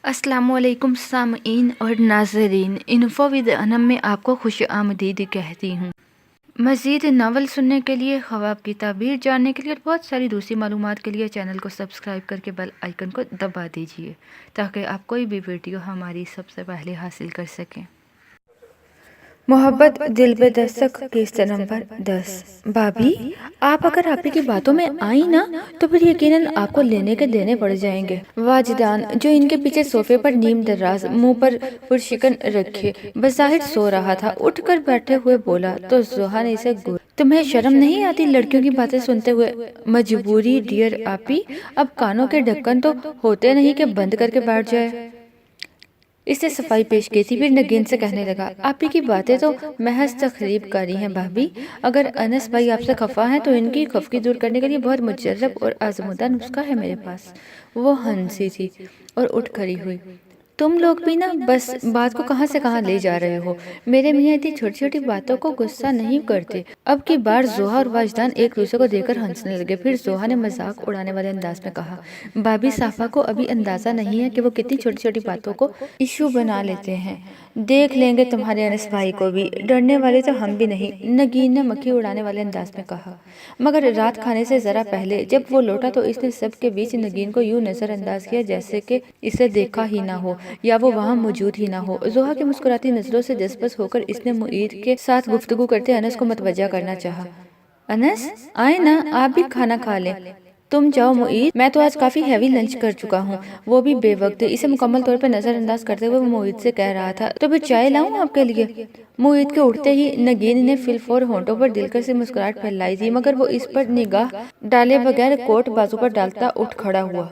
अस्सलामु अलैकुम सामईन और नाज़रीन, इन्फो विद अनम में आपको खुश आमदीद कहती हूँ। मज़ीद नावल सुनने के लिए, ख्वाब की ताबीर जानने के लिए और बहुत सारी दूसरी मालूमात के लिए चैनल को सब्सक्राइब करके बेल आइकन को दबा दीजिए ताकि आप कोई भी वीडियो हमारी सबसे पहले हासिल कर सकें। मोहब्बत दिल पे दस्तक किस्त नंबर 10। भाभी, आप अगर आपी की बातों में आई ना तो फिर यकीनन आपको लेने के देने पड़ जाएंगे। वाजिदान, जो इनके पीछे सोफे पर नीम दराज मुंह पर पुरशिकन रखे बज़ाहिर सो रहा था, उठकर बैठे हुए बोला तो जोहा ने इसे तुम्हें शर्म नहीं आती लड़कियों की बातें सुनते हुए? मजबूरी डियर आपी, अब कानों के ढक्कन तो होते नहीं कि बंद करके बैठ जाए। इसने सफाई पेश की थी, फिर नगीन से कहने लगा, आपी की बातें तो महज तकरीब कारी हैं भाभी। अगर अनस भाई आपसे खफा हैं तो इनकी खफकी दूर करने के लिए बहुत मुजर्रब और आजमुदा नुस्खा है मेरे पास। वो हंसी थी और उठ खड़ी हुई। तुम लोग भी ना बस बात को कहां से कहां ले जा रहे हो। मेरे मियाँ इतनी छोटी छोटी बातों को गुस्सा नहीं करते। अब की बार जोहा और वाजदान एक दूसरे को देखकर हंसने लगे। फिर जोहा ने मजाक उड़ाने वाले अंदाज में कहा, भाभी साफा को अभी अंदाजा नहीं है कि वो कितनी छोटी छोटी बातों को इशू बना लेते हैं। देख लेंगे तुम्हारे अनस भाई को भी, डरने वाले तो हम भी नहीं, नगीन ने मक्खी उड़ाने वाले अंदाज में कहा। मगर रात खाने से जरा पहले जब वो लौटा तो इसने सबके बीच नगीन को यूं नजरअंदाज किया जैसे कि इसे देखा ही ना हो या वो वहाँ मौजूद ही ना हो। जोहा की मुस्कुराती नजरों से दिलचस्प होकर इसने मुईद के साथ गुफ्तगू करते अनस को मतवज्जा करना चाहा। अनस, आए ना, आप भी खाना खा लें। तुम जाओ मुईद, मैं तो आज काफी हैवी लंच कर चुका हूँ। वो भी बेवक्त इसे मुकम्मल तौर पर नजरअंदाज करते हुए वो मुईद से कह रहा था, तो फिर चाय लाऊं आपके लिए? मुईद के उठते ही नगीन ने फिलफोर होंठों पर दिलकश से मुस्कुराहट फैलाई थी, मगर वो इस पर निगाह डाले बगैर कोट बाजू पर डालता उठ खड़ा हुआ।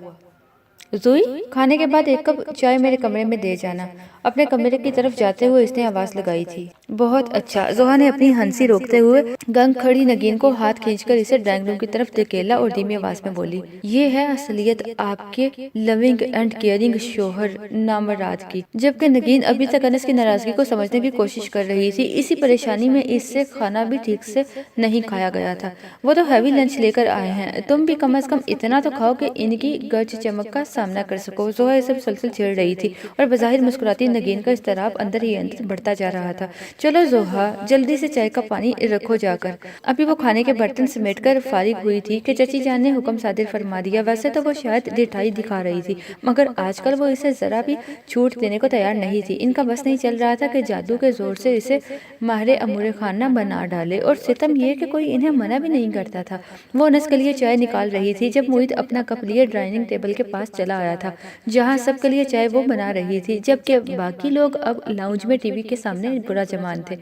जुई, खाने के बाद एक कप चाय मेरे कमरे में दे जाना। अपने कमरे की तरफ जाते हुए इसने आवाज लगाई थी। बहुत अच्छा, जोहा ने अपनी हंसी रोकते हुए गंग खड़ी नगीन को हाथ खींचकर इसे ड्राइंग रूम की तरफ धकेला और धीमी आवाज में बोली, ये है असलियत आपके लविंग एंड केयरिंग शोहर नामराद की। जबकि नगीन अभी तक अनस की नाराजगी को समझने की कोशिश कर रही थी। इसी परेशानी में इससे खाना भी ठीक से नहीं खाया गया था। वो तो हैवी लंच लेकर आए हैं, तुम भी कम से कम इतना तो खाओ कि इनकी गज चमक का सामना कर सको। जोहा ये सब सलसल छेड़ रही थी और बज़ाहिर मुस्कुराती नगीन का इस्तराब अंदर ही अंदर बढ़ता जा रहा था। चलो जोहा, जल्दी से चाय का पानी रखो जाकर। अभी वो खाने के बर्तन समेटकर फारिग हुई थी कि चची जान ने हुक्म सादिर फरमा दिया। वैसे तो वो शायद ढिठाई दिखा रही थी, मगर आजकल वो इसे जरा भी छूट देने को तैयार नहीं थी। इनका बस नहीं चल रहा था कि जादू के जोर से इसे माहिर अमूर खाना बना डाले, और सितम ये कि कोई इन्हें मना भी नहीं करता था। वो अनस के लिए चाय निकाल रही थी जब मुईद अपना कप लिए डाइनिंग टेबल के पास चला आया था, जहाँ सबके लिए चाय वो बना रही थी, जबकि बाकी लोग अब लाउंज में टीवी के सामने बुरा जमान थे।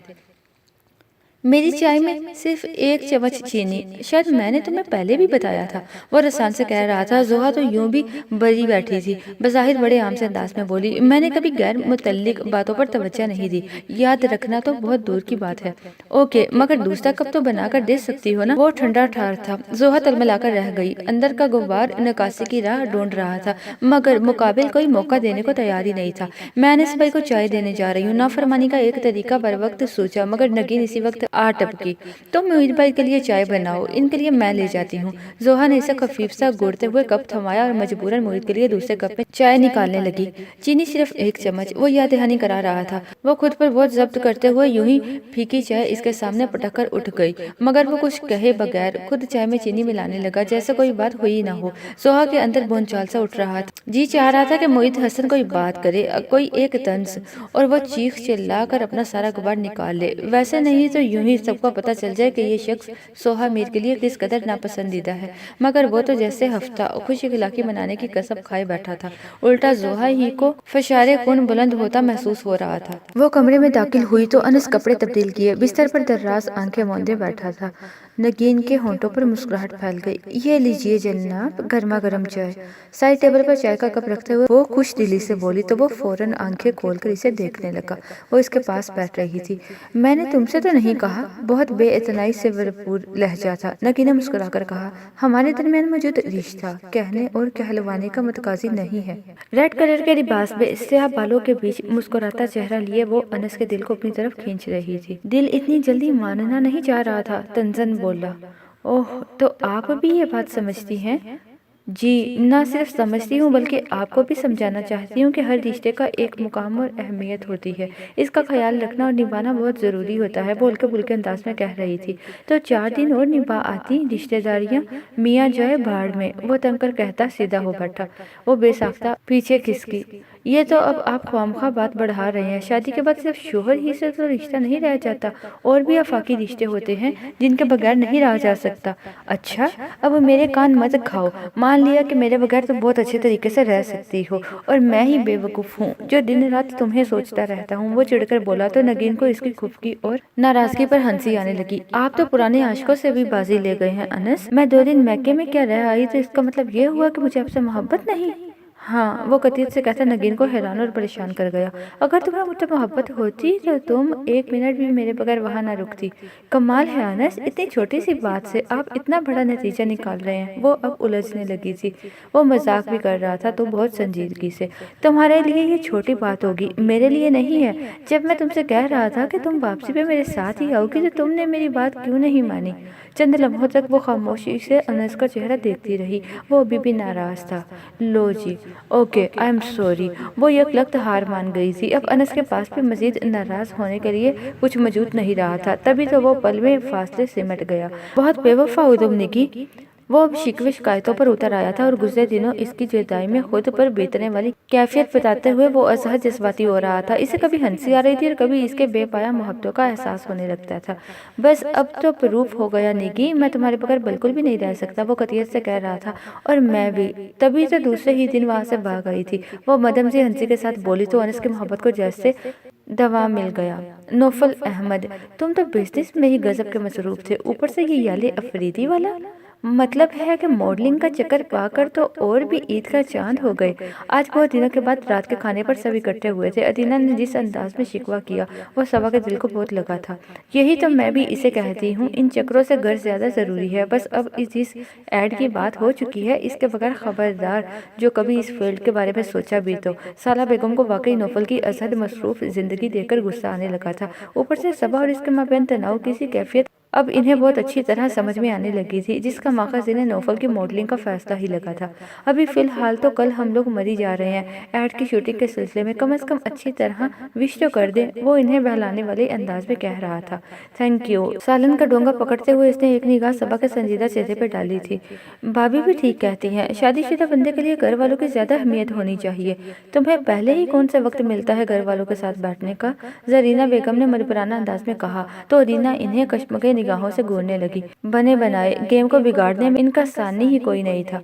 मेरी चाय में सिर्फ एक चम्मच चीनी, शायद मैंने तुम्हें पहले भी बताया था, वो रसान से कह रहा था। जोहा तो यूं भी बरी बैठी थी, बज़ाहिर बड़े आम से अंदाज में बोली, मैंने कभी गैर मुतल्लिक बातों पर तवज्जो नहीं दी, याद रखना तो बहुत दूर की बात है। ओके, मगर दूसरा कप तो बनाकर दे सकती हो ना? वो ठंडा ठार था। जोहा तलमलाकर रह गई। अंदर का गुब्बार नकासी की राह ढूंढ रहा था, मगर मुकाबिल कोई मौका देने को तैयार ही नहीं था। मैं अनस भाई को चाय देने जा रही हूँ। नाफरमानी का एक तरीका बर वक्त सोचा, मगर नगीन इसी वक्त आ टपकी। तो मुईद भाई के लिए चाय बनाओ, इनके लिए मैं ले जाती हूँ। जोहा ने इसे खफीफ सा घोरते हुए कप थमाया और मजबूरन मुईद के लिए दूसरे कप में चाय निकालने लगी। चीनी सिर्फ एक चम्मच, वो याद दहानी करा रहा था। वो खुद पर बहुत जब्त करते हुए यूं ही फीकी चाय इसके सामने पटक कर उठ गई, मगर वो कुछ कहे बगैर खुद चाय में चीनी मिलाने लगा जैसे कोई बात हुई ना हो। जोहा के अंदर बोनचाल सा उठ रहा था। जी चाह रहा था कि मुईद हसन कोई बात करे, कोई एक तंज, और वो चीख चिल्ला कर अपना सारा गुबार निकाल ले। वैसे नहीं तो यूं ही सबको पता चल जाए कि ये शख्स सोहा मीर के लिए किस कदर नापसंदीदा है। मगर वो तो जैसे हफ्ता खुशी खिलाकी मनाने की कसम खाए बैठा था, उल्टा जोहा ही को फशारे खून बुलंद होता महसूस हो रहा था। वो कमरे में दाखिल हुई तो अनस कपड़े तब्दील किए बिस्तर पर दर्राज आंखें मूंदे बैठा था। नगीन के होंठों पर मुस्कुराहट फैल गई। ये लीजिए जनाब, गर्मा गर्म चाय। साइड टेबल पर चाय का कप रखते हुए वो खुश दिली से बोली तो वो फौरन आंखें खोलकर इसे देखने लगा। वो इसके पास बैठ रही थी। मैंने तुमसे तो नहीं कहा, बहुत बेइतनाई से भरपूर लहजा था। नगीन ने मुस्कुराकर कहा, हमारे दरमियान मौजूद रिश्ता कहने और कहलवाने का मतकाजी नहीं है। रेड कलर के लिबास में स्याह बालों के बीच मुस्कुराता चेहरा लिए वो अनस के दिल को अपनी तरफ खींच रही थी। दिल इतनी जल्दी मानना नहीं चाह रहा था, तंजन बोला। ओह, तो आप भी ये बात समझती हैं? جی، نہ صرف سمجھتی ہوں بلکہ آپ کو بھی سمجھانا چاہتی ہوں کہ ہر رشتے کا ایک مقام اور اہمیت ہوتی ہے، اس کا خیال رکھنا اور نبھانا بہت ضروری ہوتا ہے، بول کے انداز میں کہہ رہی تھی۔ تو 4 دن اور نبھا آتی رشتے داریاں، میاں جائے بھاڑ میں، وہ تن کر کہتا سیدھا ہو بیٹھا۔ وہ بے ساختہ پیچھے کھسکی۔ یہ تو اب آپ خوامخواہ بات بڑھا رہے ہیں، شادی کے بعد صرف شوہر ہی سے تو رشتہ نہیں رہ جاتا، اور بھی آفاقی رشتے ہوتے ہیں جن کے بغیر نہیں رہا جا سکتا۔ اچھا، اب میرے کان مت کھاؤ، مان لیا کہ میرے بغیر تو بہت اچھے طریقے سے رہ سکتی ہو، اور میں ہی بے وقوف ہوں جو دن رات تمہیں سوچتا رہتا ہوں، وہ چڑھ کر بولا۔ تو نگین کو اس کی خفگی اور ناراضگی پر ہنسی آنے لگی۔ آپ تو پرانے عاشقوں سے بھی بازی لے گئے ہیں انس، میں 2 دن میکے میں کیا رہ آئی تو اس کا مطلب یہ ہوا کہ مجھے آپ سے محبت نہیں؟ ہاں، وہ قطعیت سے کہتا نگین کو حیران اور پریشان کر گیا۔ اگر تمہیں مجھ سے محبت ہوتی تو تم 1 منٹ بھی میرے بغیر وہاں نہ رکتی۔ کمال ہے انس، اتنی چھوٹی سی بات سے آپ اتنا بڑا نتیجہ نکال رہے ہیں۔ وہ اب الجھنے لگی تھی، وہ مذاق بھی کر رہا تھا تو بہت سنجیدگی سے۔ تمہارے لیے یہ چھوٹی بات ہوگی، میرے لیے نہیں ہے۔ جب میں تم سے کہہ رہا تھا کہ تم واپسی پہ میرے ساتھ ہی آؤ گی تو تم نے میری بات کیوں نہیں مانی؟ چند لمحوں تک وہ خاموشی سے انس کا چہرہ دیکھتی رہی، وہ ابھی بھی ناراض تھا۔ لو جی، اوکے، آئی ایم سوری۔ وہ یک لخت ہار مان گئی تھی، اب انس کے پاس بھی مزید ناراض ہونے کے لیے کچھ موجود نہیں رہا تھا۔ تبھی تو وہ پل میں فاصلے سمٹ گیا۔ بہت بے وفا ہو تم نکی۔ وہ اب شکوے شکایتوں پر اتر آیا تھا، اور گزرے دنوں اس کی جدائی میں خود پر بیتنے والی کیفیت بتاتے ہوئے وہ ازحد جذباتی ہو رہا تھا۔ اسے کبھی ہنسی آ رہی تھی اور کبھی اس کے بے پایا محبتوں کا احساس ہونے لگتا تھا۔ بس اب تو پروف ہو گیا نکی، میں تمہارے بغیر بالکل بھی نہیں رہ سکتا، وہ قطعیت سے کہہ رہا تھا۔ اور میں بھی۔ تبھی تو دوسرے ہی دن وہاں سے بھاگ آئی تھی، وہ مدھم سی ہنسی کے ساتھ بولی تو انس کی محبت کو جیسے دوام مل گیا۔ نوفل احمد، تم تو بزنس میں ہی غضب کے مصروف تھے، اوپر سے یہ یالے افریدی والا؟ مطلب ہے کہ ماڈلنگ کا چکر پا کر تو اور بھی عید کا چاند ہو گئے۔ آج بہت دنوں کے بعد رات کے کھانے پر سب اکٹھے ہوئے تھے۔ ادینہ نے جس انداز میں شکوہ کیا وہ صبا کے دل کو بہت لگا تھا۔ یہی تو میں بھی اسے کہتی ہوں، ان چکروں سے گھر زیادہ ضروری ہے۔ بس اب جس ایڈ کی بات ہو چکی ہے اس کے بغیر خبردار جو کبھی اس فیلڈ کے بارے میں سوچا بھی تو۔ سالہ بیگم کو واقعی نوفل کی ازحد مصروف زندگی دیکھ کر غصہ آنے لگا تھا۔ اوپر سے صبا اور اس کے مابین تناؤ کی سی کیفیت اب انہیں بہت اچھی طرح سمجھ میں آنے لگی تھی، جس کا ماخذ انہیں نوفل کی ماڈلنگ کا فیصلہ ہی لگا تھا۔ ابھی فی الحال تو کل ہم لوگ مری جا رہے ہیں، ایڈ کی شوٹنگ کے سلسلے میں کم از کم اچھی طرح وش تو کر دیں، وہ انہیں بہلانے والے انداز میں کہہ رہا تھا۔ Thank you. سالن کا ڈونگا پکڑتے ہوئے اس نے ایک نگاہ صبا کے سنجیدہ چہرے پہ ڈالی تھی۔ بھابی بھی ٹھیک کہتی ہیں، شادی شدہ بندے کے لیے گھر والوں کی زیادہ اہمیت ہونی چاہیے۔ تمہیں پہلے ہی کون سے وقت ملتا ہے گھر والوں کے ساتھ بیٹھنے کا؟ زرینہ بیگم نے مدبرانہ انداز میں کہا تو ادینہ انہیں کشمکش نگاہوں سے گورنے لگی۔ بنے بنائے گیم کو بگاڑنے میں ان کا ثانی ہی کوئی نہیں تھا،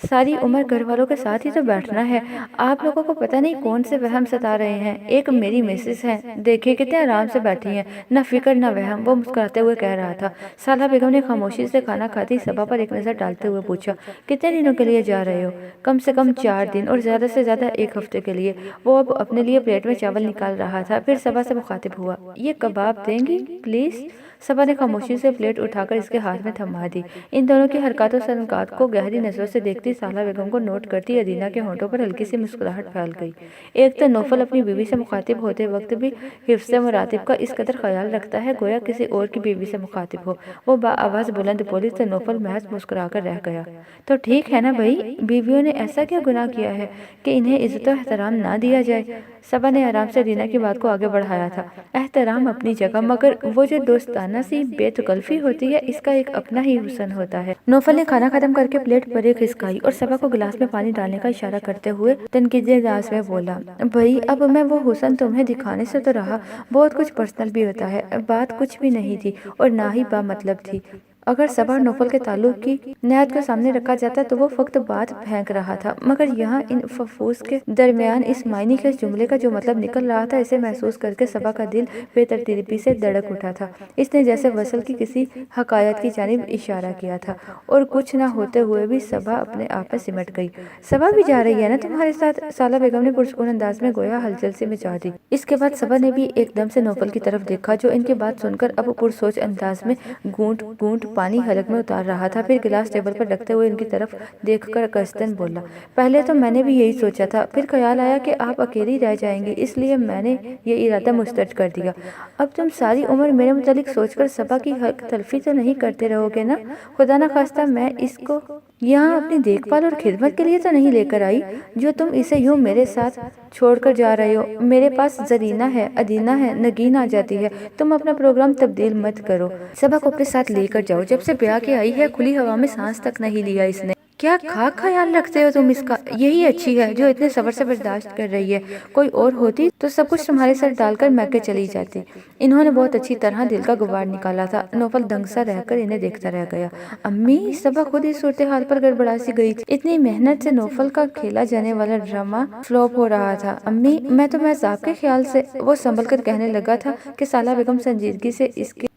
ساری عمر گھر والوں کے ساتھ ہی تو بیٹھنا ہے۔ آپ لوگوں کو پتہ نہیں کون سے وہم ستا رہے ہیں۔ ایک میری مسز ہے، دیکھیں کتنے آرام سے بیٹھی ہیں، نہ فکر نہ وہم، وہ مسکراتے ہوئے کہہ رہا تھا۔ سالہ بیگم نے خاموشی سے کھانا کھاتی صبا پر ایک نظر ڈالتے ہوئے پوچھا، کتنے دنوں کے لیے جا رہے ہو؟ کم سے کم 4 دن اور زیادہ سے زیادہ 1 ہفتے کے لیے۔ وہ اب اپنے لیے پلیٹ میں چاول نکال رہا تھا، پھر صبا سے مخاطب ہوا، یہ کباب دیں گی پلیز؟ صبا نے خاموشی سے پلیٹ اٹھا کر اس کے ہاتھ میں تھما دی۔ ان دونوں کی حرکات و سکنات کو گہری نظروں سے دیکھتی سالہ بیگم کو نوٹ کرتی ادینہ کے ہونٹوں پر ہلکی سی مسکراہٹ پھیل گئی۔ ایک تو نوفل اپنی بیوی سے مخاطب ہوتے وقت بھی حفظ مراتب کا اس قدر خیال رکھتا ہے گویا کسی اور کی بیوی سے مخاطب ہو۔ وہ بآواز بلند بولی تو نوفل محض مسکرا کر رہ گیا۔ تو ٹھیک ہے نا بھائی، بیویوں نے ایسا کیا گناہ کیا ہے کہ انہیں عزت و احترام نہ دیا جائے؟ صبا نے آرام سے ادینہ کی بات کو آگے بڑھایا تھا۔ احترام اپنی جگہ، مگر وہ جو دوستانہ سی بے تکلفی ہوتی ہے اس کا ایک اپنا ہی حسن ہوتا ہے۔ نوفل نے کھانا ختم کر کے پلیٹ پرے کھسکائی اور صبا کو گلاس میں پانی ڈالنے کا اشارہ کرتے ہوئے تنقیدی انداز میں بولا، بھائی اب میں وہ حسن تمہیں دکھانے سے تو رہا، بہت کچھ پرسنل بھی ہوتا ہے۔ بات کچھ بھی نہیں تھی اور نہ ہی با مطلب تھی۔ اگر صبا اور نوفل کے تعلق کی نہایت کو سامنے رکھا جاتا تو وہ فقط بات پھینک رہا تھا، مگر یہاں ان ففوس کے درمیان اس معنی کے جملے کا جو مطلب نکل رہا تھا اسے محسوس کر کے صبا کا دل بے ترتیبی سے دھڑک اٹھا تھا۔ اس نے جیسے وصل کی کسی حقیقت کی جانب اشارہ کیا تھا، اور کچھ نہ ہوتے ہوئے بھی صبا اپنے آپ میں سمٹ گئی۔ صبا بھی جا رہی ہے نا تمہارے ساتھ؟ سالہ بیگم نے پرسکون انداز میں گویا ہلچل سی مچا دی۔ اس کے بعد صبا نے بھی ایک دم سے نوفل کی طرف دیکھا جو ان کی بات سن کر اب پرسوچ انداز میں گھونٹ گھونٹ پانی حلق میں اتار رہا تھا، پھر گلاس ٹیبل پر رکھتے ہوئے ان کی طرف دیکھ کر قصدن بولا، پہلے تو میں نے بھی یہی سوچا تھا، پھر خیال آیا کہ آپ اکیلی رہ جائیں گی، اس لیے میں نے یہ ارادہ مسترد کر دیا۔ اب تم ساری عمر میرے متعلق سوچ کر صبا کی حق تلفی تو نہیں کرتے رہو گے نا؟ خدا نہ خواستہ میں اس کو یہاں اپنی دیکھ بھال اور خدمت کے لیے تو نہیں لے کر آئی، جو تم اسے یوں میرے ساتھ چھوڑ کر جا رہے ہو۔ میرے پاس زرینہ ہے، ادینہ ہے، نگین آ جاتی ہے، تم اپنا پروگرام تبدیل مت کرو۔ صبا کو اپنے ساتھ لے کر جاؤ، جب سے بیاہ کے آئی ہے کھلی ہوا میں سانس تک نہیں لیا اس نے۔ کیا خاک خیال رکھتے ہو تم اس کا؟ یہی اچھی ہے جو اتنے صبر سے برداشت کر رہی ہے، کوئی اور ہوتی تو سب کچھ تمہارے سر ڈال کر میکے چلی جاتی۔ انہوں نے بہت اچھی طرح دل کا غبار نکالا تھا۔ نوفل دنگ سا رہ کر انہیں دیکھتا رہ گیا۔ امی، صبا خود اس صورتحال پر گڑبڑا سی گئی تھی۔ اتنی محنت سے نوفل کا کھیلا جانے والا ڈرامہ فلاپ ہو رہا تھا۔ امی، میں تو محض آپ کے خیال سے، وہ سنبھل کر کہنے لگا تھا کہ سالہ بیگم سنجیدگی سے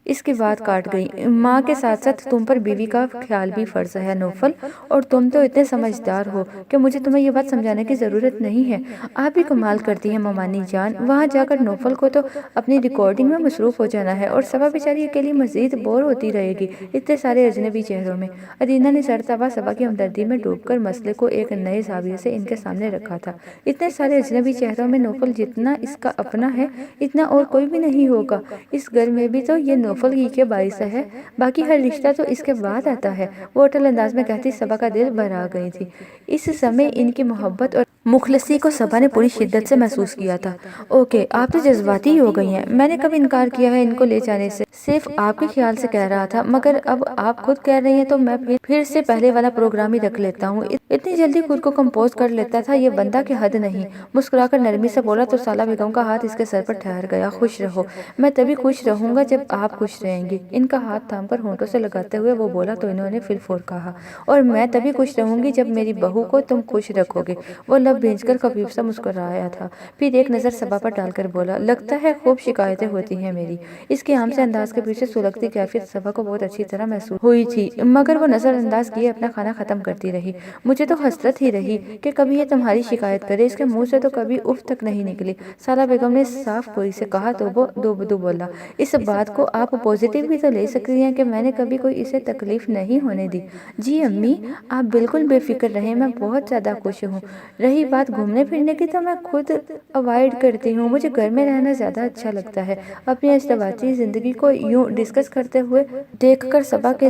اس کی بات کاٹ گئی۔ ماں کے ساتھ ساتھ تم پر بیوی کا خیال بھی فرض ہے نوفل، اور تم تو اتنے سمجھدار ہو کہ مجھے تمہیں یہ بات سمجھانے کی ضرورت نہیں ہے۔ آپ بھی کمال کرتی ہیں ممانی جان۔ وہاں جا کر نوفل کو تو اپنی ریکارڈنگ میں مصروف ہو جانا ہے، اور صبا بیچاری اکیلی مزید بور ہوتی رہے گی اتنے سارے اجنبی چہروں میں۔ ادینہ نے سر تابا صبا کی ہمدردی میں ڈوب کر مسئلے کو ایک نئے زاویے سے ان کے سامنے رکھا تھا۔ اتنے سارے اجنبی چہروں میں نوفل جتنا اس کا اپنا ہے، اتنا اور کوئی بھی نہیں ہوگا۔ اس گھر میں بھی تو یہ نوفل ہی کے باعث ہے، باقی ہر رشتہ تو اس کے بعد آتا ہے، وہ اٹل انداز میں کہتی صبا کا دل بھر آ گئی تھی۔ اس سمے ان کی محبت اور مخلصی کو صبا نے پوری شدت سے محسوس کیا تھا۔ اوکے، آپ تو جذباتی ہو گئی ہیں، میں نے کب انکار کیا ہے ان کو لے جانے سے؟ صرف آپ کے خیال سے کہہ رہا تھا، مگر اب آپ خود کہہ رہی ہیں تو میں پھر سے پہلے والا پروگرام ہی رکھ لیتا ہوں۔ اتنی جلدی خود کو کمپوز کر لیتا تھا یہ بندہ کہ حد نہیں۔ مسکرا کر نرمی سے بولا تو سالہ بیگم کا ہاتھ اس کے سر پر ٹھہر گیا۔ خوش رہو، میں تبھی خوش رہوں گا جب آپ خوش رہیں گی۔ ان کا ہاتھ تھام کر ہونٹوں سے لگاتے ہوئے وہ بولا تو انہوں نے فی الفور کہا، اور میں تبھی خوش رہوں گی جب میری بہو کو تم خوش رکھو گے۔ وہ لب بھینچ کر خفیف سا مسکرایا تھا، پھر ایک نظر صبا پر ڈال کر بولا، لگتا ہے خوب شکایتیں ہوتی ہیں میری۔ اس کے عام سے انداز کے پیچھے سلگتی کیفیت صبا کو بہت اچھی طرح محسوس ہوئی تھی، مگر وہ نظر انداز کیے اپنا کھانا ختم کرتی رہی۔ مجھے تو حسرت ہی رہی کہ کبھی یہ تمہاری شکایت کرے، اس کے منہ سے تو کبھی اف تک نہیں نکلی۔ سالہ بیگم نے صاف گوئی سے کہا تو وہ دو بدو بولا، اس بات کو آپ پازیٹیو بھی تو لے سکتی ہیں کہ میں نے کبھی کوئی اسے تکلیف نہیں ہونے دی۔ جی امی، آپ بالکل بے فکر رہیں، میں بہت زیادہ خوش ہوں۔ رہی بات گھومنے پھرنے کی تو میں خود اوائڈ کرتی ہوں، مجھے گھر میں رہنا زیادہ اچھا لگتا ہے۔ اپنی ازدواجی زندگی کو یوں ڈسکس کرتے ہوئے دیکھنا صبا کے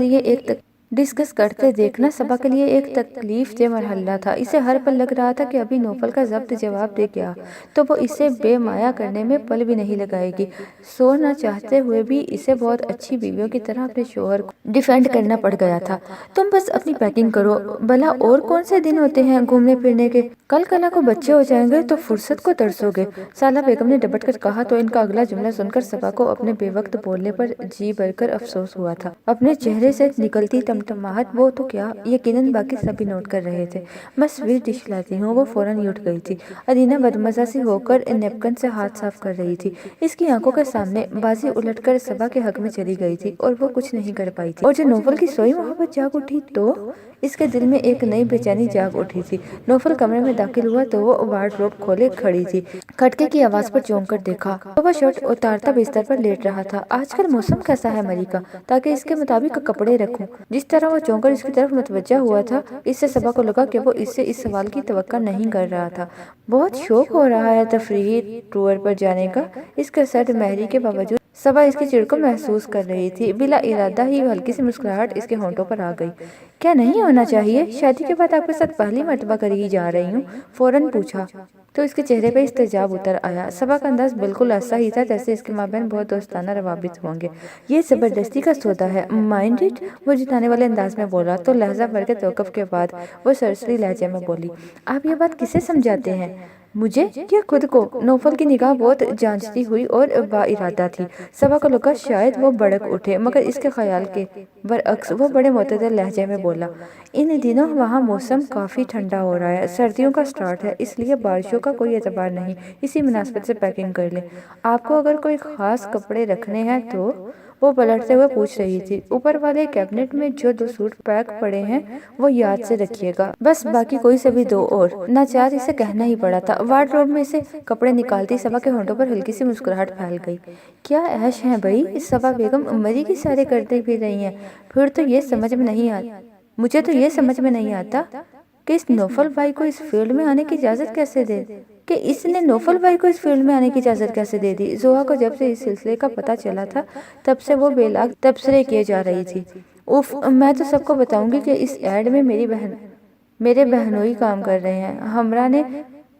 لیے ایک تکلیف دہ مرحلہ تھا۔ اسے ہر پل لگ رہا تھا کہ ابھی نوفل کا ضبط جواب دے گیا تو وہ اسے بے مایا کرنے میں پل بھی نہیں لگائے گی۔ سو نہ چاہتے ہوئے بھی اسے بہت اچھی بیویوں کی طرح اپنے شوہر کو ڈیفینڈ کرنا پڑ گیا تھا۔ تم بس اپنی پیکنگ کرو، بھلا اور کون سے دن ہوتے ہیں گھومنے پھرنے کے؟ کل کلا کو بچے ہو جائیں گے تو فرصت کو ترسو گے، سالہ بیگم نے ڈپٹ کر کہا تو ان کا اگلا جملہ سن کر صبا کو اپنے بے وقت بولنے پر جی بھر کر افسوس ہوا تھا۔ اپنے چہرے سے نکلتی ٹمٹماہٹ وہ تو کیا، یقیناً باقی سبھی نوٹ کر رہے تھے۔ میں سویٹ ڈش لاتی ہوں۔ وہ فوراً اٹھ گئی تھی۔ ادینہ بدمزہ سی ہو کر نیپکن سے ہاتھ صاف کر رہی تھی۔ اس کی آنکھوں کے سامنے بازی الٹ کر صبا کے حق میں چلی گئی تھی اور وہ کچھ نہیں کر پائی تھی، اور جب نوفل کی سوئی محبت جاگ اٹھی تو اس کے دل میں ایک نئی بے چینی جاگ اٹھی تھی۔ نوفل کمرے میں داخل ہوا تو وہ وارڈروب کھولے کھڑی تھی۔ کھٹکے کی آواز پر چونک کر دیکھا تو وہ شرٹ اتارتا بستر پر لیٹ رہا تھا۔ آج کل موسم کیسا ہے ملیکا، تاکہ اس کے مطابق کپڑے رکھوں؟ جس طرح وہ چونک کر اس کی طرف متوجہ ہوا تھا، اس سے صبا کو لگا کہ وہ اس سے اس سوال کی توقع نہیں کر رہا تھا۔ بہت شوق ہو رہا ہے تفریحی ٹور پر جانے کا؟ اس کے سرد مہری کے باوجود صبا اس کی چڑ کو محسوس کر رہی تھی۔ بلا ارادہ ہی ہلکی سی مسکراہٹ اس کے ہونٹوں پر آ گئی۔ کیا نہیں ہونا چاہیے؟ شادی کے بعد آپ کے ساتھ پہلی مرتبہ کری جا رہی ہوں، فوراً پوچھا تو اس کے چہرے پہ استجاب اتر آیا۔ صبا کا انداز بالکل ایسا ہی تھا جیسے اس کے مابین بہت دوستانہ روابط ہوں گے۔ یہ زبردستی کا سودا ہے، مائنڈ اٹ، وہ جتانے والے انداز میں بولا تو لہجہ بھر کے توقف کے بعد وہ سرسری لہجے میں بولی، آپ یہ بات کسے سمجھاتے ہیں؟ مجھے یا خود کو؟ نوفل کی نگاہ بہت جانچتی ہوئی اور با ارادہ تھی۔ صبا کو لگا شاید وہ بھڑک اٹھے، مگر اس کے خیال کے برعکس وہ بڑے معتدل لہجے میں بولا، ان دنوں وہاں موسم کافی ٹھنڈا ہو رہا ہے، سردیوں کا سٹارٹ ہے، اس لیے بارشوں کا کوئی اعتبار نہیں، اسی مناسبت سے پیکنگ کر لیں۔ آپ کو اگر کوئی خاص کپڑے رکھنے ہیں تو वो पलटते हुए पूछ रही थी। ऊपर वाले कैबिनेट में जो 2 सूट पैक पड़े हैं वो याद से रखिएगा, बस बाकी कोई से भी 2 और। नाचार इसे कहना ही पड़ा था। वार्डरोब में से कपड़े निकालती सबा के होंठों पर हल्की सी मुस्कुराहट फैल गई। क्या ऐश है भाई, सबा बेगम उम्र की सारे करते भी रही हैं। फिर तो ये समझ में नहीं आता, मुझे तो ये समझ में नहीं आता कि इस नौफल भाई को इस फील्ड में आने की इजाजत कैसे दे कि इसने नौफल भाई को इस फील्ड में आने की इजाजत कैसे दे दी। जोहा को जब से इस सिलसिले का पता चला था तब से वो बेलाग तबसरे किए जा रही थी। उफ, मैं तो सबको बताऊंगी कि इस एड में मेरे बहनोई काम कर रहे हैं। हमरा ने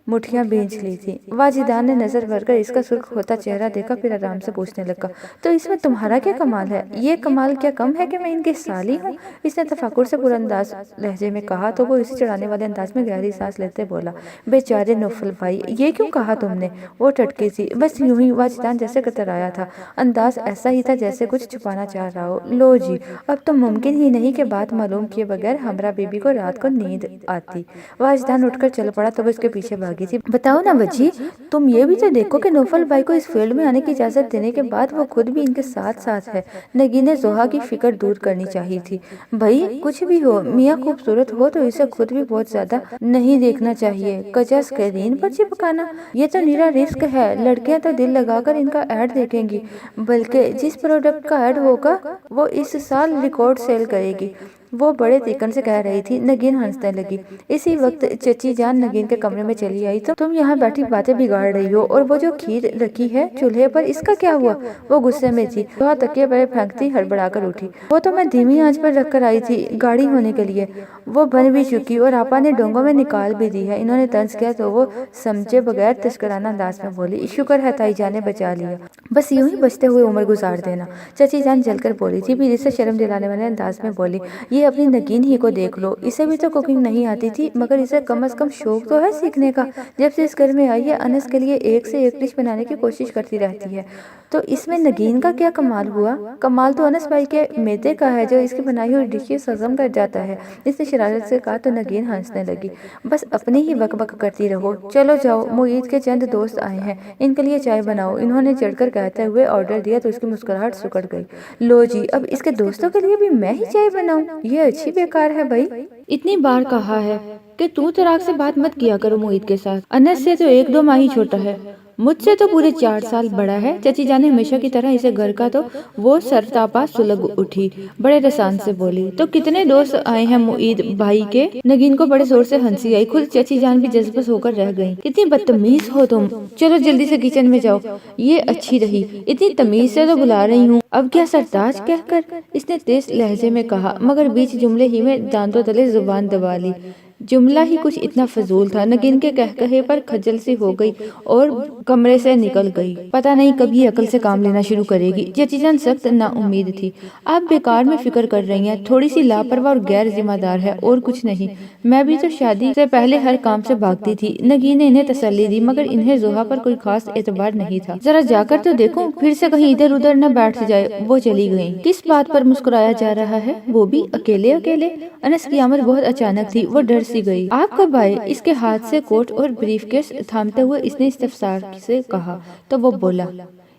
मुठियां भींच ली थी। वाजिदान ने नजर भरकर इसका सुर्ख होता चेहरा देखा, फिर आराम से पूछने लगा, तो इसमें तुम्हारा क्या कमाल है? ये कमाल क्या कम है कि मैं इनकी साली हूँ? इसने तफाकुर से पुरंदाज लहजे में कहा तो वो इसे चढ़ाने वाले अंदाज में गहरी सांस लेते बोला, बेचारे नौफल भाई, ये क्यों कहा तुमने? वो टटकी सी, बस यूं ही। वाजिदान जैसे कतराया था, अंदाज ऐसा ही था जैसे कुछ छुपाना चाह रहा हो। लो जी, अब तो मुमकिन ही नहीं कि बात मालूम किए बगैर हमरा बीबी को रात को नींद आती। वाजिदान उठकर चल पड़ा तो वो इसके पीछे भागी थी। बताओ ना वजी, तुम ये भी तो देखो कि नौफल भाई को इस फील्ड में आने की इजाजत देने के बाद वो खुद भी इनके साथ साथ है। नगीन ने जोहा की फिक्र दूर करनी चाहिए थी। भाई कुछ भी हो, मियाँ खूबसूरत हो तो इसे खुद भी बहुत ज्यादा नहीं देखना चाहिए। कजा स्क्रीन पर चिपकाना, ये तो निरा रिस्क है। लड़कियां तो दिल लगाकर इनका ऐड देखेंगी, बल्कि जिस प्रोडक्ट का ऐड होगा वो इस साल रिकॉर्ड सेल करेगी। वो बड़े तीखन से कह रही थी। नगीन हंसने लगी। इसी वक्त चची जान नगीन के कमरे में चली आई। तो तुम यहाँ बैठी बातें बिगाड़ रही हो, और वो जो खीर रखी है चूल्हे पर, इसका क्या हुआ? वो गुस्से में थी। वह तकिए पर फेंकती हड़बड़ाकर उठी। वो तो मैं धीमी आंच पर रखकर आई थी गाढ़ी होने के लिए। वो बन भी चुकी और आपा ने डोंगों में निकाल भी दी है। इन्होंने तंज किया तो वो समझे बगैर तस्कराना अंदाज में बोली, शुक्र है ताई जान ने बचा लिया, बस यूं ही बचते हुए उम्र गुजार देना। चची जान जलकर बोली थी, फिर इसे शर्म दिलाने वाले अंदाज में बोली, ये अपनी नगीन ही को देख लो, इसे भी तो कुकिंग नहीं आती थी, मगर इसे कम से कम शौक तो है सीखने का। जब से इस घर में आई है अनस के लिए एक से एक डिश बनाने की कोशिश करती रहती है। तो इसमें नगीन का क्या कमाल हुआ? कमाल तो अनस भाई के मैदे का है जो इसकी बनाई हुई डिशेस हजम कर जाता है। इसने शरारत से कहा तो नगीन हंसने लगी। बस अपनी ही बक करती रहो, चलो जाओ, मुईद के चंद दोस्त आए हैं, इनके लिए चाय बनाओ। इन्होंने चढ़कर कहते हुए ऑर्डर दिया तो उसकी मुस्कुराहट सुकड़ गई। लो जी, अब इसके दोस्तों के लिए भी मैं ही चाय बनाऊं? ये अच्छी बेकार है भाई। इतनी बार कहा है कि तू तराक से बात मत किया करो मुईद के साथ। अनस से तो 1-2 माह ही छोटा है, मुझसे तो पूरे 4 साल बड़ा है। चची जान ने हमेशा की तरह इसे घर का तो वो सरतापा सुलग उठी, बड़े रसान से बोली, तो कितने दोस्त आए हैं मुईद भाई के? नगीन को बड़े जोर से हंसी आई। खुद चची जान भी जज्बस होकर रह गई। कितनी बदतमीज हो तुम, चलो जल्दी से किचन में जाओ। ये अच्छी रही, इतनी तमीज से तो बुला रही हूँ, अब क्या सरताज कहकर, इसने तेज लहजे में कहा, मगर बीच जुमले ही में दांतों तले जुबान दबा ली। जुमला ही कुछ इतना फजूल था। नगीन के कहकहे पर खज्जल सी हो गई और कमरे से निकल गई। पता नहीं कब ये अकल से काम लेना शुरू करेगी। चची जान सख्त नाउम्मीद थी। आप बेकार में फिक्र कर रही हैं, थोड़ी सी लापरवाह और गैर जिम्मेदार है, और कुछ नहीं। मैं भी तो शादी से पहले हर काम से भागती थी। नगीन ने इन्हें तसल्ली दी, मगर इन्हें जोहा पर कोई खास एतबार नहीं था। जरा जाकर तो देखो, फिर से कहीं इधर उधर न बैठ जाए। वो चली गई। किस बात पर मुस्कुराया जा रहा है, वो भी अकेले अकेले? अनस की आमद बहुत अचानक थी, वो डर सी गई। आप कब आए? इसके हाथ से कोट और ब्रीफकेस थामते हुए इसने इस्तफसार से कहा तो वो बोला,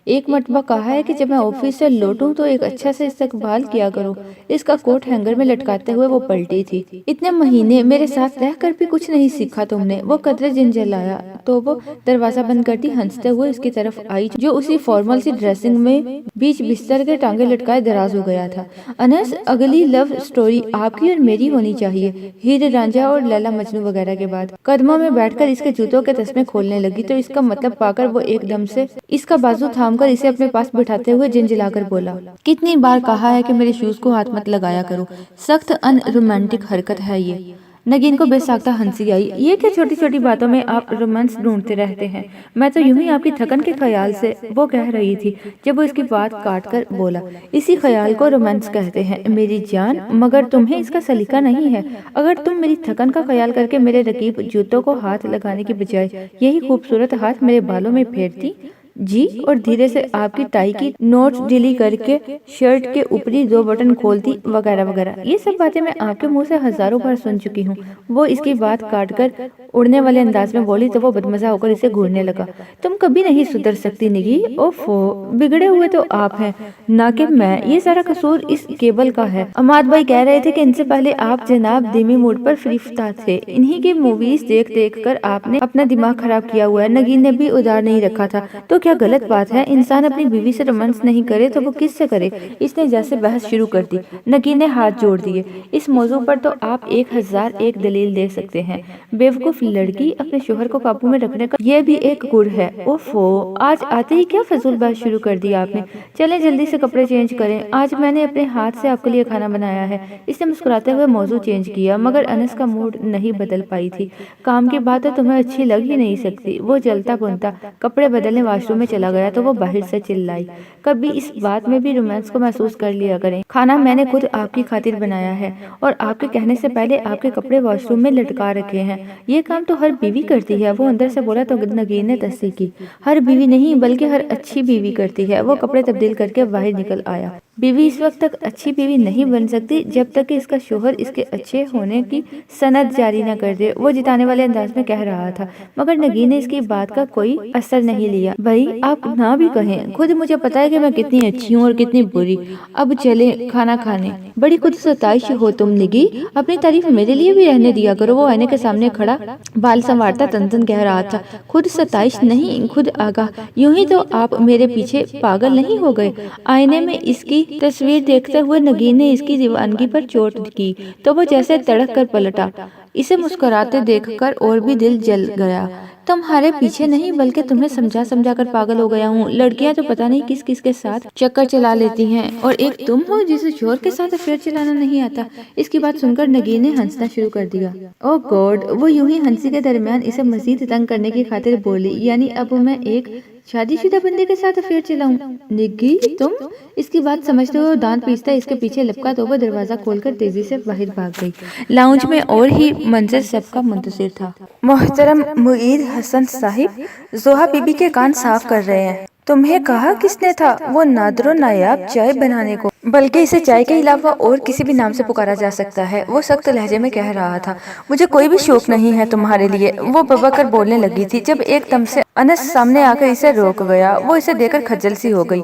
एक मरतबा कहा है कि जब मैं ऑफिस से लौटूं तो एक अच्छा से इस्तकबाल किया करो। इसका कोट हैंगर में लटकाते हुए वो पलटी थी। इतने महीने मेरे साथ रहकर भी कुछ नहीं सीखा तुमने? वो कदरे झंझलाया तो वो दरवाजा बंद करती हंसते हुए इसकी तरफ आई, जो उसी फॉर्मल सी ड्रेसिंग में बीच बिस्तर के टांगे लटकाए दराज हो गया था। अनस, अगली लव स्टोरी आपकी और मेरी होनी चाहिए, हीर रांझा और लैला मजनू वगैरह के बाद। कदमों में बैठकर इसके जूतों के तस्मे खोलने लगी तो इसका मतलब पाकर वो एकदम से इसका बाजू थामकर इसे अपने पास बिठाते हुए झिंझिलाकर बोला, कितनी बार कहा है कि मेरे शूज को हाथ मत लगाया करो, सख्त अनरोमांटिक हरकत है ये। नगीन को बेसाख्ता हंसी आई। ये क्या छोटी छोटी बातों में आप रोमांस ढूंढते रहते हैं? मैं तो यूं ही आपकी थकन के ख्याल से, वो कह रही थी जब वो इसकी बात काट कर बोला, इसी ख्याल को रोमांस कहते हैं मेरी जान, मगर तुम्हें इसका सलीका नहीं है। अगर तुम मेरी थकन का ख्याल करके मेरे रकीब जूतों को हाथ लगाने की बजाय यही खूबसूरत हाथ मेरे बालों में फेरती जी, और धीरे से आपकी टाई की नोट्स ढीली करके शर्ट के ऊपरी 2 बटन खोलती वगैरह वगैरह। ये सब बातें मैं आपके मुंह से हजारों बार सुन चुकी हूँ। वो इसकी बात काट कर उड़ने वाले अंदाज में बोली तो वो बदमजा होकर इसे घूरने लगा। तुम कभी नहीं सुधर सकती निगी। ओफो, बिगड़े हुए तो आप हैं, ना कि मैं। ये सारा कसूर इस केबल का है। अमाद भाई कह रहे थे कि इनसे पहले आप जनाब धीमी मूड पर फिरफ्ता थे। इन्हीं की मूवीज देख देख कर आपने अपना दिमाग खराब किया हुआ है। नगीन ने भी उधार नहीं रखा था तो क्या गलत बात है? इंसान अपनी बीवी से रोमांस नहीं करे तो वो किससे करे? इसने जैसे बहस शुरू कर दी। नगीन ने हाथ जोड़ दिए। इस मौजू पर तो आप 1001 दलील दे सकते हैं। बेवकूफ लड़की, अपने शोहर को काबू में रखने का यह भी एक गुण है। ओफो, आज आते ही क्या फजूल बात शुरू कर दी आपने। चलें जल्दी से कपड़े चेंज करें, आज मैंने अपने हाथ से आपके लिए खाना बनाया है। इसने मुस्कुराते हुए मौजू चेंज किया, मगर अनस का मूड नहीं बदल पाई थी। काम की बात तो तुम्हें अच्छी लग ही नहीं सकती। वो जलता बुनता कपड़े बदलने वॉशरूम में चला गया तो वो बाहर से चिल्लाई, कभी इस बात में भी रोमांस को महसूस कर लिया करें। खाना मैंने खुद आपकी खातिर बनाया है और आपके कहने से पहले आपके कपड़े वॉशरूम में लटका रखे हैं। ये काम तो हर बीवी करती है। वो अंदर से बोला तो नगीन ने तस्दीक की। हर बीवी नहीं बल्कि हर अच्छी बीवी करती है। वो कपड़े तब्दील करके बाहर निकल आया। बीवी इस वक्त तक अच्छी बीवी नहीं बन सकती जब तक कि इसका शोहर इसके अच्छे होने की सनद जारी न कर दे। वो जिताने वाले अंदाज में कह रहा था, मगर नगीन ने इसकी बात का कोई असर नहीं लिया। भाई आप ना भी कहें, खुद मुझे पता है कि मैं कितनी अच्छी हूँ और कितनी बुरी। अब चले खाना खाने। बड़ी खुद सताइश हो तुम निगी, अपनी तारीफ मेरे लिए भी रहने दिया करो। वो आईने के सामने खड़ा बाल संवारता तन कह रहा था। खुद सताइश नहीं, खुद आगाह। यूं ही तो आप मेरे पीछे पागल नहीं हो गए। आईने में इसकी तस्वीर देखते हुए नगीन ने इसकी दीवानगी पर चोट की तो वो जैसे तड़क कर पलटा। इसे मुस्कुराते देखकर और भी दिल जल गया। तुम्हारे पीछे नहीं बल्कि तुम्हें समझा समझा कर पागल हो गया हूँ। लड़कियां तो पता नहीं किस किस के साथ चक्कर चला लेती हैं और एक तुम हो जिसे शोर के साथ अफेयर चलाना नहीं आता। इसकी बात सुनकर नगीन ने हंसना शुरू कर दिया। ओह गॉड, वो यूं ही हंसी के दरमियान इसे मजीद तंग करने की खातिर बोली, यानी अब मैं एक शादीशुदा बंदे के साथ अफेयर चलाऊं? निगी तुम? इसकी बात समझते हुए दांत पीसता इसके पीछे लपका तो वो दरवाजा खोलकर तेजी से बाहर भाग गई। लाउंज में और ही मंजर सबका मुंतशिर था। मोहतरम मुईद हसन साहिब, जोहा बीबी के कान साफ कर रहे हैं। तुम्हें कहा किसने था वो नादरो नायाब चाय बनाने को? बल्कि इसे चाय के अलावा और किसी भी नाम से पुकारा जा सकता है, वो सख्त लहजे में कह रहा था। मुझे कोई भी शौक नहीं है तुम्हारे लिए। वो बबकर बोलने लगी थी जब एकदम से अनस सामने आकर इसे रोक गया। वो इसे देखकर खज्जल सी हो गई।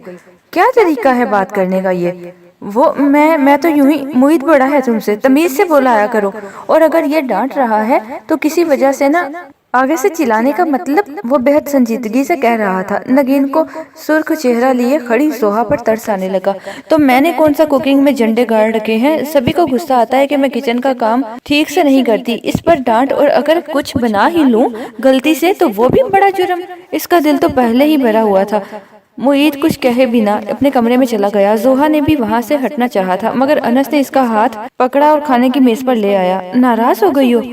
क्या तरीका है बात करने का ये? वो मैं तो यूं ही, मुईद बड़ा है तुमसे, तमीज से बोला आया करो। और अगर ये डांट रहा है तो किसी वजह से ना आगे से चिल्लाने का मतलब। वो बेहद संजीदगी से कह रहा था। नगीन को सुर्ख चेहरा लिए खड़ी जोहा पर तरस आने लगा। तो मैंने कौन सा कुकिंग में झंडे गाड़ रखे हैं? सभी को गुस्सा आता है कि मैं किचन का काम ठीक से नहीं करती, इस पर डांट, और अगर कुछ बना ही लूं गलती से तो वो भी बड़ा जुर्म। इसका दिल तो पहले ही भरा हुआ था। मुईद कुछ कहे बिना अपने कमरे में चला गया। जोहा ने भी वहाँ से हटना चाहा था, मगर अनस ने इसका हाथ पकड़ा और खाने की मेज पर ले आया। नाराज हो गई हो?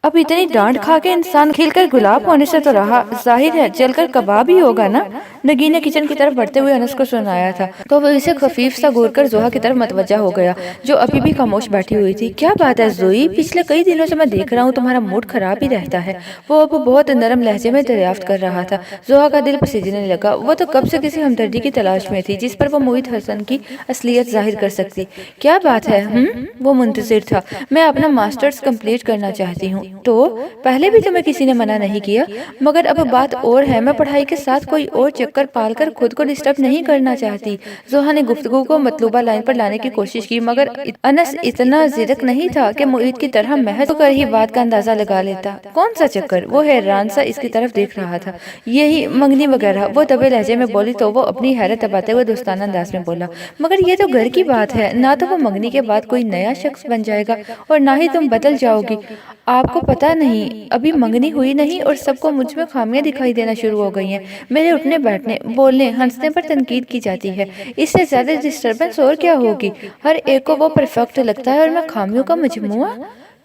अब इतनी डांट खा के इंसान खिलकर गुलाब होने से तो रहा, जाहिर है जलकर कबाब ही होगा ना। नगीन ने किचन की तरफ बढ़ते हुए अनस को सुनाया था तो वो इसे खफीफ सा घूरकर जोहा की तरफ मतवज्जा हो गया, जो अभी भी खामोश बैठी हुई थी। क्या बात है जोई, पिछले कई दिनों से मैं देख रहा हूँ तुम्हारा मूड खराब ही रहता है। वो अब बहुत नरम लहजे में दरियाफ्त कर रहा था। जोहा का दिल पसीजने लगा। वो तो कब से किसी हमदर्दी की तलाश में थी जिस पर वो मुईद हसन की असलियत जाहिर कर सकती। क्या बात है? वो मुंतजिर था। मैं अपना मास्टर्स कंप्लीट करना चाहती हूँ। तो पहले भी तुम्हें किसी ने मना नहीं किया, मगर अब बात और है। मैं पढ़ाई के साथ कोई और चक्कर पालकर खुद को डिस्टर्ब नहीं करना चाहती। जोहा ने गुफ्तगू को मतलूबा लाइन पर लाने की कोशिश की, मगर अनस इतना जिरक नहीं था कि मुईद की तरह महज कर ही बात का अंदाजा लगा लेता। कौन सा चक्कर? वो हैरान सा इसकी तरफ देख रहा था। यही मंगनी वगैरह, वो दबे लहजे में बोली तो वो अपनी हैरत दबाते हुए दोस्ताना अंदाज में बोला, मगर ये तो घर की बात है ना। तो वो मंगनी के बाद कोई नया शख्स बन जाएगा और ना ही तुम बदल जाओगी। आपको पता नहीं, अभी मंगनी हुई नहीं और सबको मुझ में खामियां दिखाई देना शुरू हो गई हैं। मेरे उठने बैठने, बोलने, हंसने पर तनकीद की जाती है। इससे ज्यादा डिस्टर्बेंस और क्या होगी? हर एक को वो परफेक्ट लगता है और मैं खामियों का मजमुआ।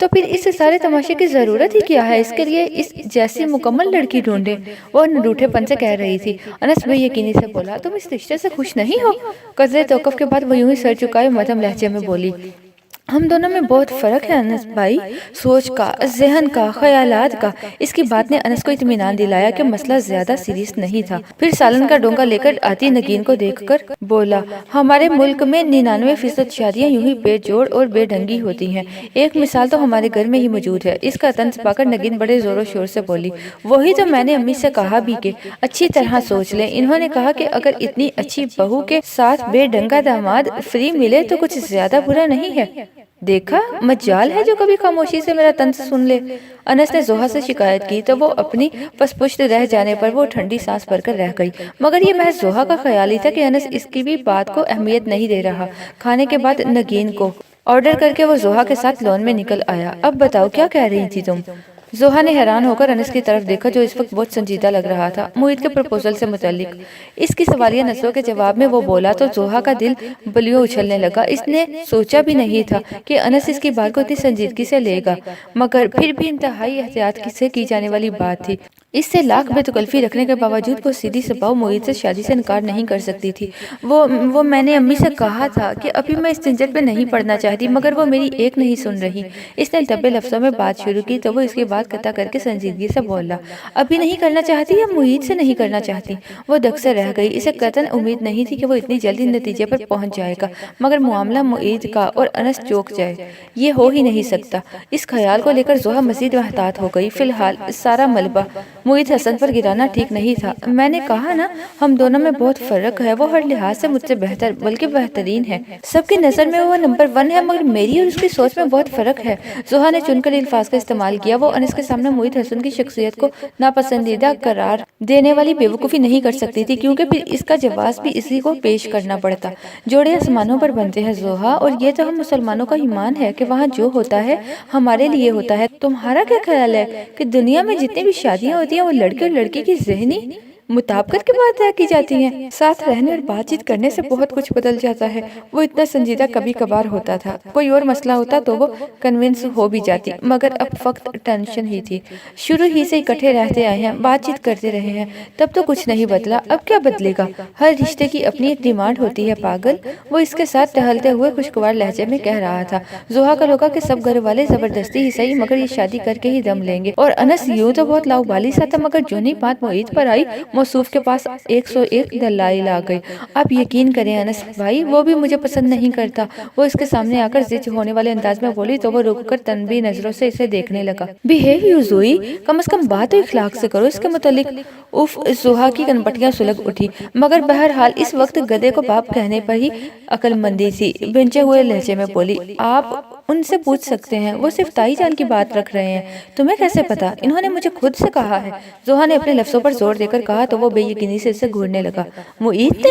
तो फिर इस सारे तमाशे की जरूरत ही क्या है? इसके लिए इस जैसी मुकम्मल लड़की ढूंढे। वो नरूठेपन से कह रही थी। अनस बेयकीनी से बोला, तुम इस रिश्ते से खुश नहीं हो? कदरे तौकफ के बाद वो यूं ही सर झुकाए मध्यम लहजे में बोली, ہم دونوں میں بہت فرق ہے انس بھائی، سوچ کا، ذہن کا، خیالات کا۔ اس کی بات نے انس کو اطمینان دلایا کہ مسئلہ زیادہ سیریس نہیں تھا۔ پھر سالن کا ڈونگا لے کر آتی نگین کو دیکھ کر بولا، ہمارے ملک میں 99% شادیاں یوں ہی بے جوڑ اور بے ڈھنگی ہوتی ہیں۔ ایک مثال تو ہمارے گھر میں ہی موجود ہے۔ اس کا طنز پا کر نگین بڑے زور و شور سے بولی، وہی تو میں نے امی سے کہا بھی کہ اچھی طرح سوچ لیں۔ انہوں نے کہا کہ اگر اتنی اچھی بہو کے ساتھ بے ڈھنگا داماد فری ملے تو کچھ زیادہ برا نہیں ہے۔ دیکھا، مجال ہے جو کبھی خاموشی سے میرا طنز سن لے۔ انس نے زوہا سے شکایت کی تو وہ اپنی پس پشت رہ جانے پر وہ ٹھنڈی سانس بھر کر رہ گئی، مگر یہ محض زوہا کا خیال ہی تھا کہ انس اس کی بھی بات کو اہمیت نہیں دے رہا۔ کھانے کے بعد نگین کو آرڈر کر کے وہ زوہا کے ساتھ لون میں نکل آیا۔ اب بتاؤ کیا کہہ رہی تھی تم؟ زوہا نے حیران ہو کر انس کی طرف دیکھا جو اس وقت بہت سنجیدہ لگ رہا تھا محیط کے پرپوزل سے متعلق۔ اس کی سوالیہ نظروں کے جواب میں وہ بولا تو زوہا کا دل بلیوں اچھلنے لگا۔ اس نے سوچا بھی نہیں تھا کہ انس اس کی بات کو اتنی سنجیدگی سے لے گا، مگر پھر بھی انتہائی احتیاط سے کی جانے والی بات تھی۔ اس سے لاکھ بے تکلفی رکھنے کے باوجود وہ سیدھی سپاہو محیط سے شادی سے انکار نہیں کر سکتی تھی۔ وہ میں نے امی سے کہا تھا کہ ابھی میں اس جھنجٹ میں نہیں پڑنا چاہتی، مگر وہ میری ایک نہیں سن رہی۔ اس نے دبے لفظوں میں بات شروع کی تو وہ اس کی بات قطع کر کے سنجیدگی سے بولا، ابھی نہیں کرنا چاہتی یا محیط سے نہیں کرنا چاہتی؟ وہ دک سے رہ گئی۔ اسے قطعاً امید نہیں تھی کہ وہ اتنی جلدی نتیجے پر پہنچ جائے گا، مگر معاملہ محیط کا اور انس چوک جائے یہ ہو ہی نہیں سکتا۔ اس خیال کو لے کر زوہا مزید محتاط ہو گئی۔ فی الحال سارا ملبہ محیط حسن پر گرانا ٹھیک نہیں تھا۔ میں نے کہا نا، ہم دونوں میں بہت فرق ہے۔ وہ ہر لحاظ سے مجھ سے بہتر بلکہ بہترین ہے۔ سب کی نظر میں وہ نمبر 1 ہے، مگر میری اور اس کی سوچ میں بہت فرق ہے۔ زوہا نے چن کر الفاظ کا استعمال کیا۔ وہ انس کے سامنے محیط حسن کی شخصیت کو ناپسندیدہ قرار دینے والی بیوقوفی نہیں کر سکتی تھی، کیونکہ پھر اس کا جواز بھی اسی کو پیش کرنا پڑتا۔ جوڑے آسمانوں پر بنتے ہیں زوہا، اور یہ تو ہم مسلمانوں کا ایمان ہے کہ وہاں جو ہوتا ہے ہمارے لیے ہوتا ہے۔ تمہارا کیا خیال ہے کہ دنیا میں جتنی بھی شادیاں ہوتی ہیں وہ لڑکے اور لڑکی کی ذہنی مطابقت کے بعد طے کی جاتی ہیں؟ ساتھ رہنے اور بات چیت کرنے سے بہت کچھ بدل جاتا ہے۔ وہ اتنا سنجیدہ کبھی کبھار ہوتا تھا، کوئی اور مسئلہ ہوتا تو وہ کنونس ہو بھی جاتی، مگر اب فقط ٹینشن ہی تھی۔ شروع ہی سے اکٹھے رہتے آئے ہیں، بات چیت کرتے رہے ہیں، تب تو کچھ نہیں بدلا، اب کیا بدلے گا؟ ہر رشتے کی اپنی ایک ڈیمانڈ ہوتی ہے پاگل، وہ اس کے ساتھ ٹہلتے ہوئے خوشگوار لہجے میں کہہ رہا تھا۔ زوہا کا لوگا کہ سب گھر والے زبردستی ہی صحیح مگر یہ شادی کر کے ہی دم لیں گے، اور انس یوں تو بہت لاؤبالی سا تھا، مگر جو نہیں بات محیط پر آئی موصوف کے پاس 101 دلائل آ گئی۔ آپ یقین کریں انس بھائی، وہ بھی مجھے پسند نہیں کرتا۔ وہ اس کے سامنے آ کر زج ہونے والے انداز میں بولی تو وہ رک کر تنبیہ نظروں سے اسے دیکھنے لگا۔ بہیو یو زوئی، کم از کم بات و اخلاق سے کرو اس کے متعلق۔ اف، زوہا کی کنپٹیاں سلگ اٹھی، مگر بہرحال اس وقت گدھے کو باپ کہنے پر ہی عقل مندی تھی۔ بھنجے ہوئے لہجے میں بولی، آپ ان سے پوچھ سکتے ہیں، وہ صرف تائی جان کی بات رکھ رہے ہیں۔ تمہیں کیسے پتا؟ انہوں نے مجھے خود سے کہا ہے۔ زوہا نے اپنے لفظوں پر زور دے کر کہا تو وہ بے یقینی سے اسے گھورنے لگا۔ محیط نے؟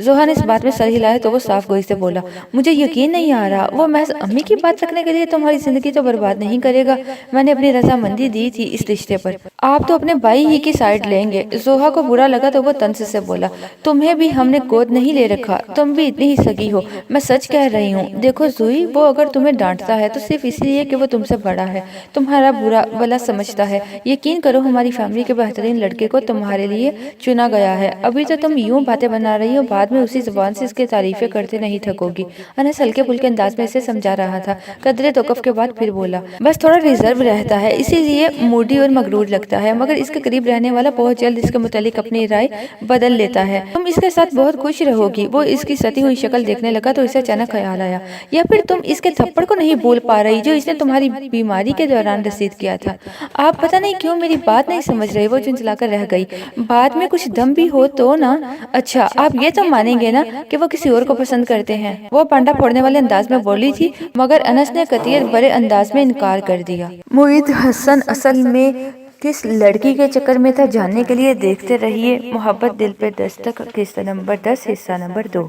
زوہا نے اس بات میں سر ہلایا تو وہ صاف گوئی سے بولا، مجھے یقین نہیں آ رہا، وہ محض امی کی بات رکھنے کے لیے تمہاری زندگی تو برباد نہیں کرے گا۔ میں نے اپنی رضامندی دی تھی اس رشتے پر، آپ تو اپنے بھائی ہی کی سائیڈ لیں گے۔ زوہا کو برا لگا تو وہ طنز سے بولا، تمہیں بھی ہم نے گود نہیں لے رکھا، تم بھی اتنی ہی سگی ہو، میں سچ کہہ رہی ہوں۔ دیکھو زوئی، وہ اگر تمہیں ڈانٹتا ہے تو صرف اس لیے کہ وہ تم سے بڑا ہے، تمہارا برا بھلا سمجھتا ہے۔ یقین کرو ہماری فیملی کے بہترین لڑکے کو تمہارے لیے چنا گیا ہے۔ ابھی تو تم یوں باتیں بنا رہی ہو، بعد میں اسی زبان سے اس کی تعریفیں کرتے نہیں تھکو گی۔ انس ہلکے پھلکے انداز میں اسے سمجھا رہا تھا۔ قدرے توقف کے بعد پھر بولا، بس تھوڑا ریزرو رہتا ہے، اسی لیے موڈی اور مغرور لگتا ہے، مگر اس کے قریب رہنے والا بہت جلد اس کے متعلق اپنی رائے بدل لیتا ہے۔ تم اس کے ساتھ بہت خوش رہو گی۔ وہ اس کی ستی ہوئی شکل دیکھنے لگا تو اسے اچانک خیال آیا، یا پھر تم اس کے تھپڑ کو نہیں بھول پا رہی جو اس نے تمہاری بیماری کے دوران رسید کیا تھا۔ آپ پتہ نہیں کیوں میری بات نہیں سمجھ رہے۔ وہ جھنجھلا کر رہ گئی، بات میں کچھ دم بھی ہو تو نا۔ اچھا، آپ یہ تو مانیں گے نا کہ وہ کسی اور کو پسند کرتے ہیں؟ وہ پانڈا پھوڑنے والے انداز میں بولی تھی، مگر انس نے قطعیت بھرے انداز میں انکار کر دیا۔ محیط حسن اصل میں کس لڑکی کے چکر میں تھا، جاننے کے لیے دیکھتے رہیے محبت دل پہ دستک، قسط نمبر 10، حصہ نمبر 2۔